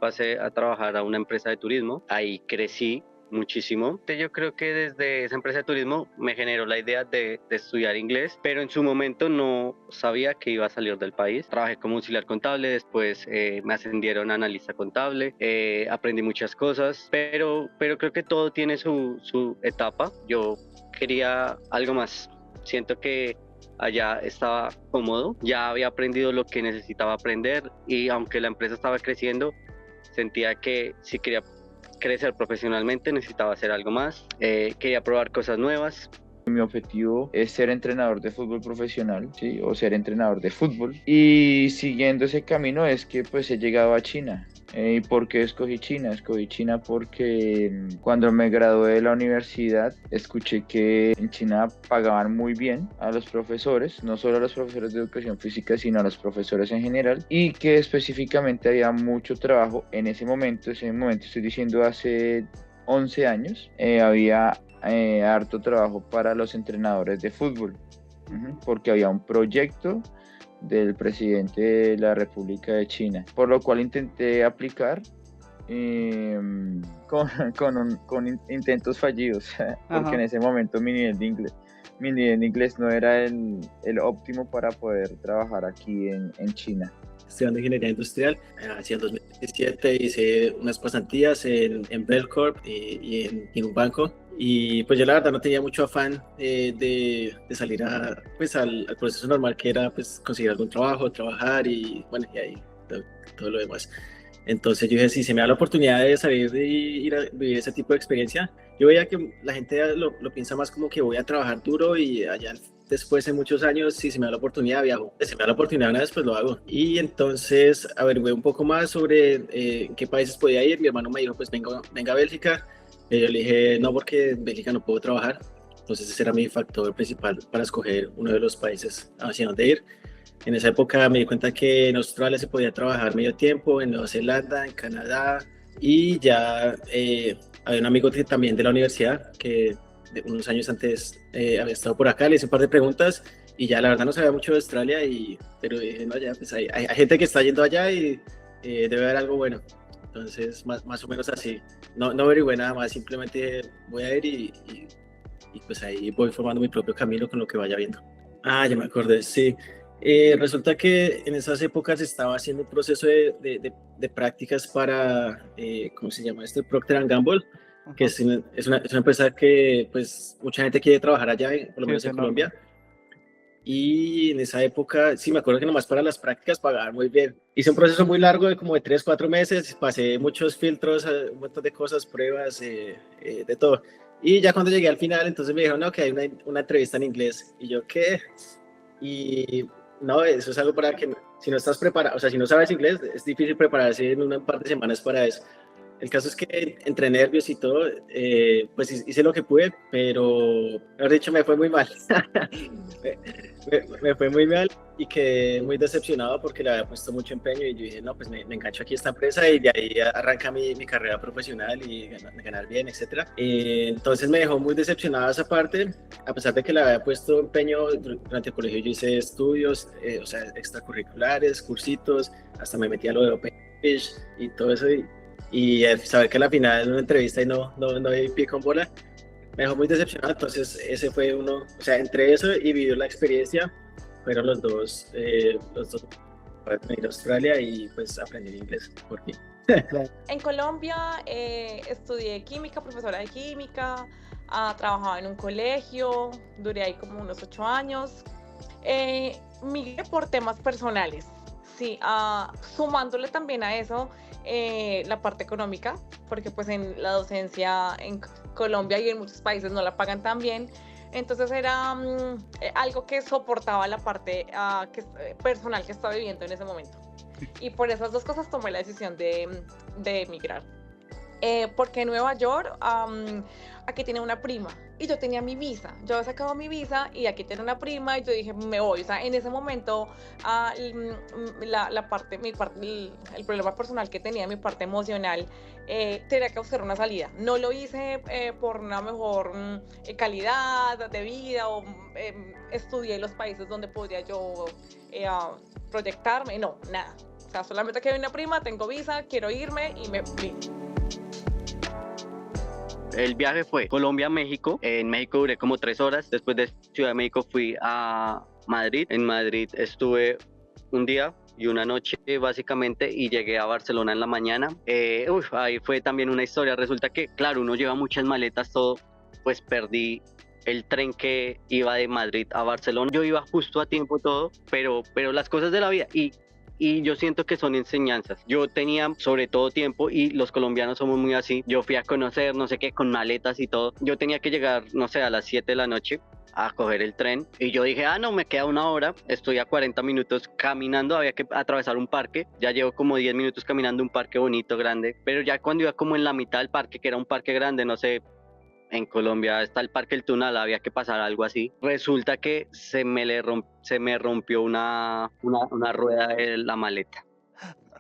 pasé a trabajar a una empresa de turismo. Ahí crecí muchísimo. Yo creo que desde esa empresa de turismo me generó la idea de estudiar inglés, pero en su momento no sabía que iba a salir del país. Trabajé como auxiliar contable, después me ascendieron a analista contable, aprendí muchas cosas, pero creo que todo tiene su etapa. Yo quería algo más. Siento que allá estaba cómodo, ya había aprendido lo que necesitaba aprender y aunque la empresa estaba creciendo, sentía que si quería crecer profesionalmente necesitaba hacer algo más, quería probar cosas nuevas. Mi objetivo es ser entrenador de fútbol profesional, ¿sí? O ser entrenador de fútbol. Y siguiendo ese camino es que pues he llegado a China. ¿Y por qué escogí China? Escogí China porque cuando me gradué de la universidad escuché que en China pagaban muy bien a los profesores, no solo a los profesores de educación física, sino a los profesores en general, y que específicamente había mucho trabajo en ese momento estoy diciendo hace 11 años, había harto trabajo para los entrenadores de fútbol, porque había un proyecto del presidente de la República de China, por lo cual intenté aplicar eh, con intentos fallidos, porque en ese momento mi nivel de inglés no era el óptimo para poder trabajar aquí en China. Estudiando ingeniería industrial, hacia el 2017 hice unas pasantías en Bellcorp y en un banco. Y pues yo la verdad no tenía mucho afán de salir pues al proceso normal que era pues conseguir algún trabajo, trabajar y bueno, y ahí todo lo demás. Entonces yo dije, si se me da la oportunidad de salir y ir a vivir ese tipo de experiencia, yo veía que la gente lo piensa más como que voy a trabajar duro y allá después de muchos años, si se me da la oportunidad, viajo. Si se me da la oportunidad una vez, pues lo hago. Y entonces averigué un poco más sobre en qué países podía ir. Mi hermano me dijo, pues venga a Bélgica. Yo le dije, no, porque en Bélgica no puedo trabajar. Entonces ese era mi factor principal para escoger uno de los países hacia dónde ir. En esa época me di cuenta que en Australia se podía trabajar medio tiempo, en Nueva Zelanda, en Canadá, y ya había un amigo también de la universidad que unos años antes había estado por acá, le hice un par de preguntas y ya la verdad no sabía mucho de Australia, pero dije, no, ya, pues hay gente que está yendo allá y debe haber algo bueno. Entonces, más o menos así. No averigüé nada más, simplemente dije, voy a ir y pues ahí voy formando mi propio camino con lo que vaya viendo. Ah, ya me acordé, sí. Resulta que en esas épocas estaba haciendo un proceso de prácticas para, ¿cómo se llama esto? Procter & Gamble, que es una empresa que pues mucha gente quiere trabajar allá, por lo menos en Colombia. Y en esa época, sí, me acuerdo que nomás para las prácticas pagaban muy bien. Hice un proceso muy largo de como de 3, 4 meses, pasé muchos filtros, un montón de cosas, pruebas, de todo. Y ya cuando llegué al final, entonces me dijeron, no, que hay una entrevista en inglés. Y yo, ¿qué? Y no, eso es algo para que, si no estás preparado, o sea, si no sabes inglés, es difícil prepararse en un par de semanas para eso. El caso es que entre nervios y todo, pues hice lo que pude, pero, mejor dicho, me fue muy mal. me fue muy mal y quedé muy decepcionado porque le había puesto mucho empeño y yo dije, no, pues me engancho aquí a esta empresa y de ahí arranca mi carrera profesional y ganar bien, etc. Entonces me dejó muy decepcionado esa parte, a pesar de que le había puesto empeño durante el colegio. Yo hice estudios, o sea, extracurriculares, cursitos, hasta me metí a lo de OpenFish y todo eso. Y saber que a la final en una entrevista y no di pie con bola, me dejó muy decepcionado. Entonces ese fue uno, o sea, entre eso y vivir la experiencia, fueron los dos para venir a Australia y pues aprender inglés por fin. En Colombia estudié química, profesora de química, trabajaba en un colegio, duré ahí como unos 8 años. Migré por temas personales, sí, sumándole también a eso la parte económica, porque pues en la docencia en Colombia y en muchos países no la pagan tan bien. Entonces era algo que soportaba la parte personal que estaba viviendo en ese momento. Y por esas dos cosas tomé la decisión de emigrar. Porque en Nueva York aquí tenía una prima y yo tenía mi visa. Yo había sacado mi visa y aquí tenía una prima y yo dije, me voy. O sea, en ese momento el problema personal que tenía, mi parte emocional, tenía que buscar una salida. No lo hice por una mejor calidad de vida o estudié los países donde podría yo proyectarme. No, nada. sea, solamente que hay una prima, tengo visa, quiero irme y me fui. El viaje fue Colombia-México. En México duré como 3 horas. Después de Ciudad de México fui a Madrid. En Madrid estuve un día y una noche básicamente y llegué a Barcelona en la mañana. Ahí fue también una historia. Resulta que, claro, uno lleva muchas maletas, todo, pues perdí el tren que iba de Madrid a Barcelona. Yo iba justo a tiempo todo, pero las cosas de la vida y yo siento que son enseñanzas. Yo tenía sobre todo tiempo y los colombianos somos muy así. Yo fui a conocer, no sé qué, con maletas y todo. Yo tenía que llegar, no sé, a las 7 de la noche a coger el tren y yo dije, no, me queda 1 hora, estoy a 40 minutos caminando, había que atravesar un parque, ya llevo como 10 minutos caminando un parque bonito, grande, pero ya cuando iba como en la mitad del parque, que era un parque grande, no sé, en Colombia está el Parque El Tunal, había que pasar algo así. Resulta que se me rompió una rueda de la maleta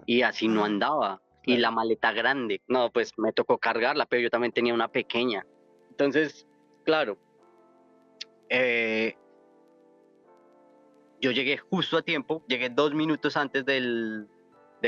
y así no andaba. Y la maleta grande, no, pues me tocó cargarla, pero yo también tenía una pequeña. Entonces, claro, yo llegué justo a tiempo, llegué 2 minutos antes de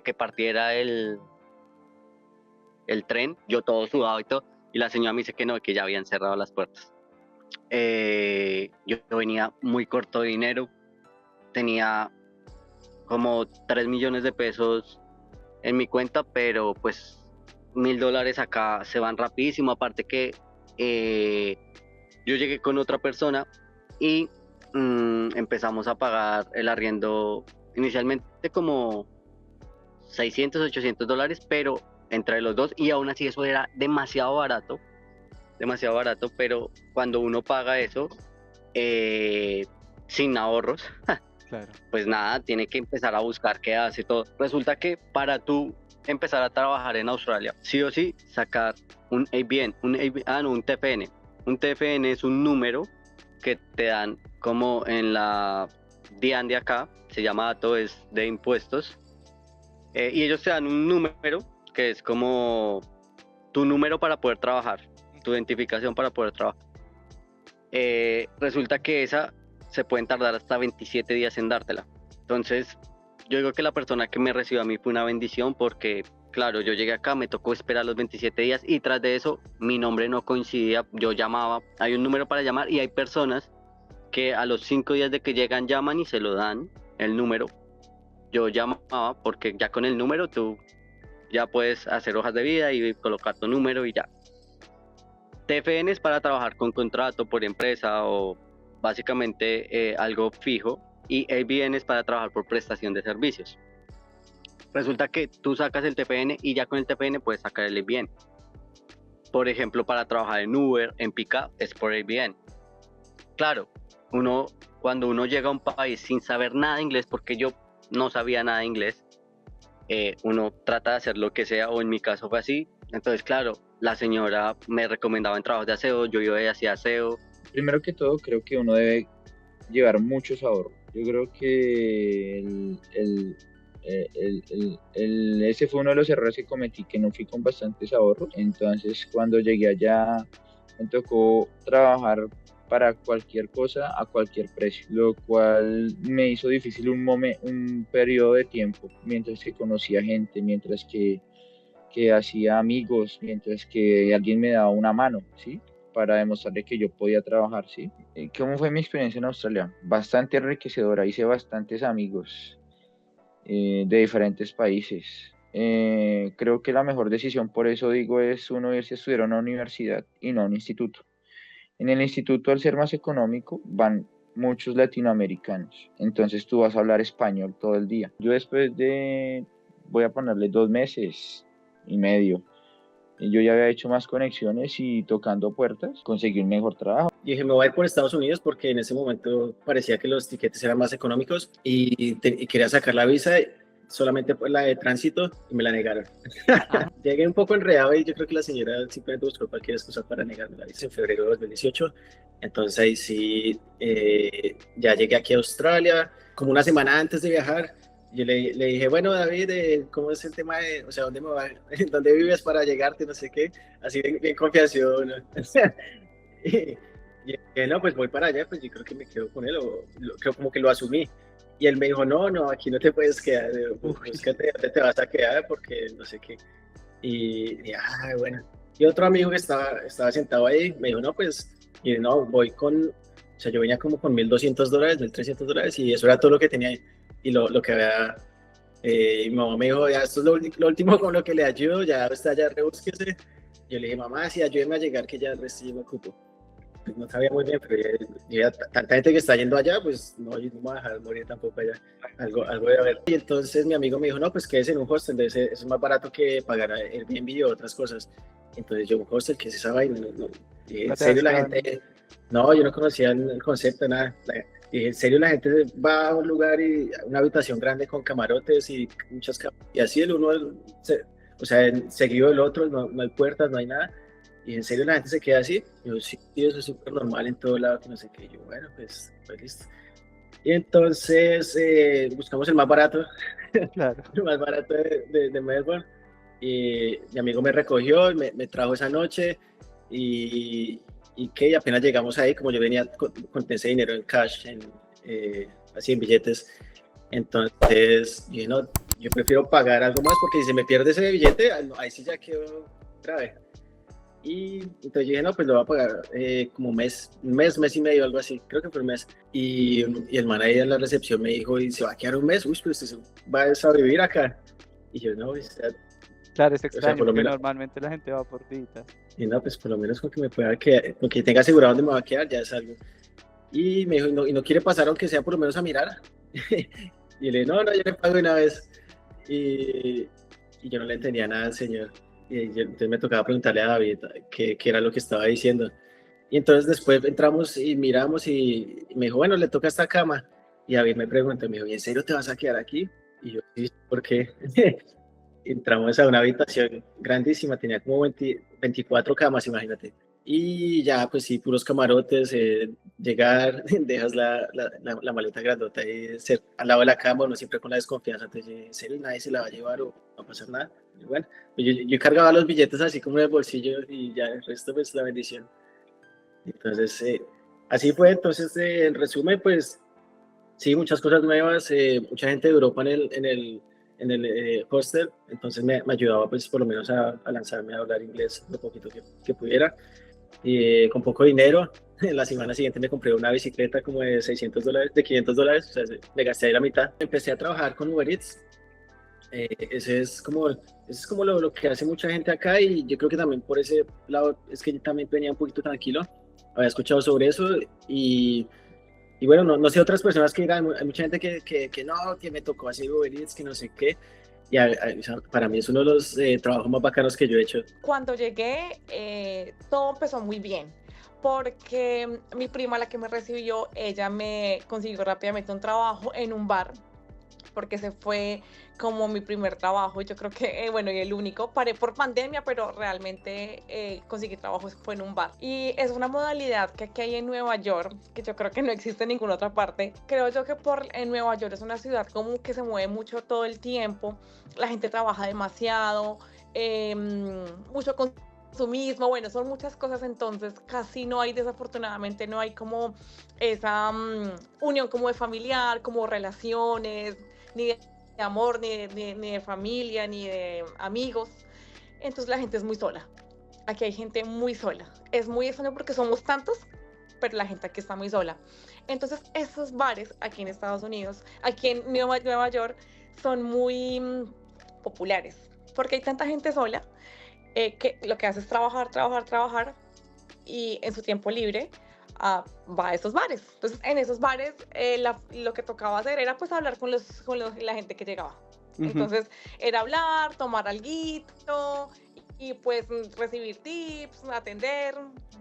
que partiera el tren, yo todo sudado y todo. Y la señora me dice que no, que ya habían cerrado las puertas. Yo venía muy corto de dinero, tenía como 3 millones de pesos en mi cuenta, pero pues $1,000 acá se van rapidísimo. Aparte que yo llegué con otra persona y empezamos a pagar el arriendo inicialmente como $600, $800, pero entre los dos, y aún así eso era demasiado barato, pero cuando uno paga eso sin ahorros, Claro. pues nada, tiene que empezar a buscar qué hace todo. Resulta que para tú empezar a trabajar en Australia, sí o sí, sacar un ABN, un TFN. Un TFN es un número que te dan como en la DIAN de acá, se llama dato es de impuestos, y ellos te dan un número que es como tu número para poder trabajar, tu identificación para poder trabajar. Resulta que esa se pueden tardar hasta 27 días en dártela. Entonces, yo digo que la persona que me recibió a mí fue una bendición porque, claro, yo llegué acá, me tocó esperar los 27 días y tras de eso mi nombre no coincidía, yo llamaba, hay un número para llamar y hay personas que a los 5 días de que llegan llaman y se lo dan el número. Yo llamaba porque ya con el número tú ya puedes hacer hojas de vida y colocar tu número y ya. TFN es para trabajar con contrato por empresa o básicamente algo fijo, y ABN es para trabajar por prestación de servicios. Resulta que tú sacas el TFN y ya con el TFN puedes sacar el ABN. Por ejemplo, para trabajar en Uber, en Pickup, es por ABN. Claro, cuando uno llega a un país sin saber nada de inglés, porque yo no sabía nada de inglés, uno trata de hacer lo que sea, o en mi caso fue así. Entonces, claro, la señora me recomendaba en trabajos de aseo, yo iba y hacía aseo. Primero que todo, creo que uno debe llevar muchos ahorros. Yo creo que ese fue uno de los errores que cometí, que no fui con bastantes ahorros. Entonces, cuando llegué allá, me tocó trabajar para cualquier cosa a cualquier precio, lo cual me hizo difícil un periodo de tiempo, mientras que conocía gente, mientras que hacía amigos, mientras que alguien me daba una mano, ¿sí? Para demostrarle que yo podía trabajar, ¿sí? ¿Cómo fue mi experiencia en Australia? Bastante enriquecedora, hice bastantes amigos de diferentes países. Creo que la mejor decisión, por eso digo, es uno irse a estudiar a una universidad y no a un instituto. En el instituto, al ser más económico, van muchos latinoamericanos, entonces tú vas a hablar español todo el día. Yo después de, voy a ponerle 2 meses y medio, yo ya había hecho más conexiones y tocando puertas, conseguí un mejor trabajo. Dije, me voy a ir por Estados Unidos porque en ese momento parecía que los tiquetes eran más económicos y quería sacar la visa solamente por la de tránsito y me la negaron. Llegué un poco enredado y yo creo que la señora simplemente buscó cualquier excusa para negarme la visa en febrero de 2018. Entonces ahí sí, ya llegué aquí a Australia, como una semana antes de viajar. Yo le dije, bueno, David, ¿cómo es el tema de, o sea, dónde me va, dónde vives para llegarte, no sé qué? Así bien confiación, ¿no? Y no, pues voy para allá, pues yo creo que me quedo con él, creo como que lo asumí. Y él me dijo, no, aquí no te puedes quedar, búscate dónde te vas a quedar porque no sé qué. Bueno. Y otro amigo que estaba sentado ahí me dijo, no, pues, y no, voy o sea, yo venía como con $1,200, $1,300 y eso era todo lo que tenía ahí. Y lo que había, mi mamá me dijo, ya, esto es lo último con lo que le ayudo, ya está, ya rebúsquese. Yo le dije, mamá, sí, ayúdeme a llegar que ya el resto yo me ocupo. Pues no sabía muy bien, pero tanta gente que está yendo allá, pues no, yo no me voy a dejar morir tampoco allá. Algo de ver. Y entonces mi amigo me dijo, no, pues quédese en un hostel, eso es más barato que pagar Airbnb o otras cosas. Entonces yo, un hostel, ¿qué es esa vaina? Y en serio la gente, no, yo no conocía el concepto, nada. Y en serio la gente va a un lugar y una habitación grande con camarotes y muchas camas. Y así el uno, o sea, seguido del otro, no hay puertas, no hay nada. Y en serio la gente se queda así. Yo, sí, eso es súper normal en todo lado, que no sé qué. Yo, bueno, pues listo. Y entonces buscamos el más barato, Claro. el más barato de Melbourne. Y mi amigo me recogió, me trajo esa noche y que apenas llegamos ahí, como yo venía con ese dinero en cash, así en billetes. Entonces, yo prefiero pagar algo más porque si se me pierde ese billete, ahí sí ya quedo grave. Y entonces yo dije, no, pues lo voy a pagar como un mes y medio, algo así, creo que fue un mes. Y el man ahí en la recepción me dijo, ¿y se va a quedar un mes? Uy, pues usted va a vivir acá. Y yo, no, Claro, es extraño, por lo porque menos, normalmente la gente va por días. y no, pues por lo menos con que me pueda quedar, con que tenga asegurado dónde me va a quedar, ya es algo. Y me dijo, ¿y no quiere pasar aunque sea por lo menos a mirar? Y le dije, no, yo le pago una vez. Y yo no le entendía nada al señor. Entonces me tocaba preguntarle a David qué era lo que estaba diciendo. Y entonces después entramos y miramos y me dijo, bueno, le toca esta cama. Y David me preguntó, me dijo, ¿y en serio te vas a quedar aquí? Y yo, sí, ¿por qué? Entramos a una habitación grandísima, tenía como 24 camas, imagínate. Y ya, pues sí, puros camarotes, llegar, dejas la maleta grandota ahí al lado de la cama, uno siempre con la desconfianza, entonces, ¿en serio nadie se la va a llevar o no va a pasar nada? Y bueno, pues yo cargaba los billetes así como en el bolsillo y ya el resto pues la bendición. Entonces, así fue, entonces en resumen, pues sí, muchas cosas nuevas, mucha gente de Europa en el hostel, entonces me ayudaba pues por lo menos a lanzarme a hablar inglés lo poquito que pudiera. Y con poco dinero, en la semana siguiente me compré una bicicleta como de $600, de $500, o sea, me gasté ahí la mitad. Empecé a trabajar con Uber Eats. Ese es como lo que hace mucha gente acá y yo creo que también por ese lado es que yo también venía un poquito tranquilo. Había escuchado sobre eso y bueno, no sé otras personas que dirán, hay mucha gente que no, que me tocó hacer Uber Eats, que no sé qué. Y o sea, para mí es uno de los trabajos más bacanos que yo he hecho. Cuando llegué, todo empezó muy bien, porque mi prima, la que me recibió, ella me consiguió rápidamente un trabajo en un bar, porque ese fue como mi primer trabajo, yo creo que, bueno, y el único, paré por pandemia, pero realmente conseguí trabajo fue en un bar. Y es una modalidad que aquí hay en Nueva York, que yo creo que no existe en ninguna otra parte. Creo yo que en Nueva York es una ciudad como que se mueve mucho todo el tiempo, la gente trabaja demasiado, mucho consumismo, bueno, son muchas cosas, entonces casi no hay, desafortunadamente, no hay como esa unión como de familiar, como relaciones, ni de amor, ni de familia, ni de amigos. Entonces la gente es muy sola. Aquí hay gente muy sola. Es muy extraño porque somos tantos, pero la gente aquí está muy sola. Entonces esos bares aquí en Estados Unidos, aquí en Nueva York, son muy populares porque hay tanta gente sola que lo que hace es trabajar y en su tiempo libre va a esos bares. Entonces, en esos bares lo que tocaba hacer era pues hablar con la gente que llegaba. Entonces, era hablar, tomar alguito y pues recibir tips, atender,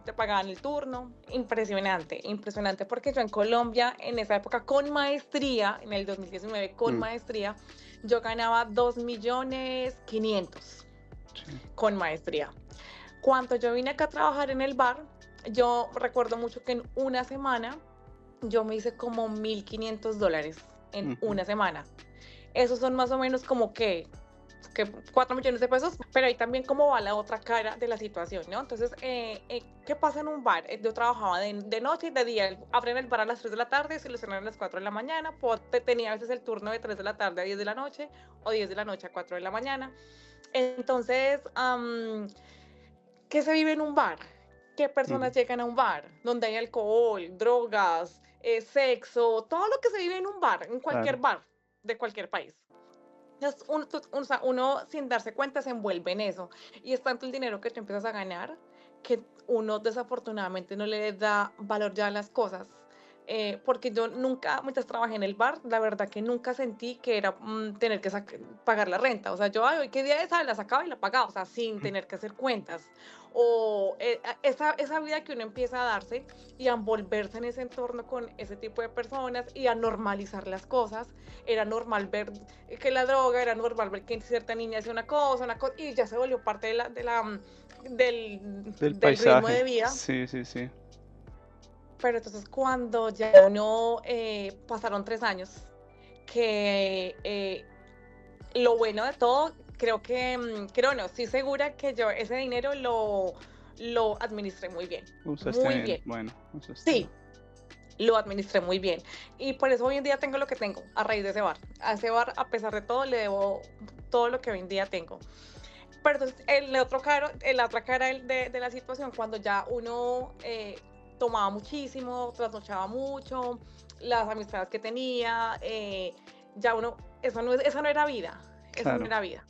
te pagaban el turno. Impresionante porque yo en Colombia, en esa época, con maestría, en el 2019, con maestría, yo ganaba 2.500.000 con maestría. Cuando yo vine acá a trabajar en el bar, yo recuerdo mucho que en una semana yo me hice como $1.500 en una semana. Esos son más o menos como que que 4 millones de pesos, pero ahí también cómo va la otra cara de la situación, ¿no? Entonces, ¿qué pasa en un bar? Yo trabajaba de noche y de día, abren el bar a las 3 de la tarde, se lo cierran a las 4 de la mañana, tenía a veces el turno de 3 de la tarde a 10 de la noche, o 10 de la noche a 4 de la mañana. Entonces, ¿qué se vive en un bar? ¿Qué personas llegan a un bar? Donde hay alcohol, drogas, sexo, todo lo que se vive en un bar, en cualquier bar de cualquier país. Entonces, o sea, uno sin darse cuenta se envuelve en eso. Y es tanto el dinero que tú empiezas a ganar que uno desafortunadamente no le da valor ya a las cosas. Porque yo nunca, mientras trabajé en el bar, la verdad que nunca sentí que era tener que pagar la renta. O sea, yo, ay, hoy qué día es, la sacaba y la pagaba, o sea, sin tener que hacer cuentas. O esa vida que uno empieza a darse y a envolverse en ese entorno con ese tipo de personas y a normalizar las cosas. Era normal ver que la droga, era normal ver que cierta niña hacía una cosa, y ya se volvió parte del paisaje. ritmo de vida. Sí, sí, sí. Pero entonces cuando ya uno pasaron 3 años, que lo bueno de todo, creo no, estoy segura que yo ese dinero lo administré muy bien. Usaste Muy bien. Bueno, usaste. Sí, lo administré muy bien. Y por eso hoy en día tengo lo que tengo, a raíz de ese bar. A ese bar, a pesar de todo, le debo todo lo que hoy en día tengo. Pero entonces, la otra cara de la situación, cuando ya uno tomaba muchísimo, trasnochaba mucho, las amistades que tenía, ya uno, esa no era vida, eso Claro. no era vida.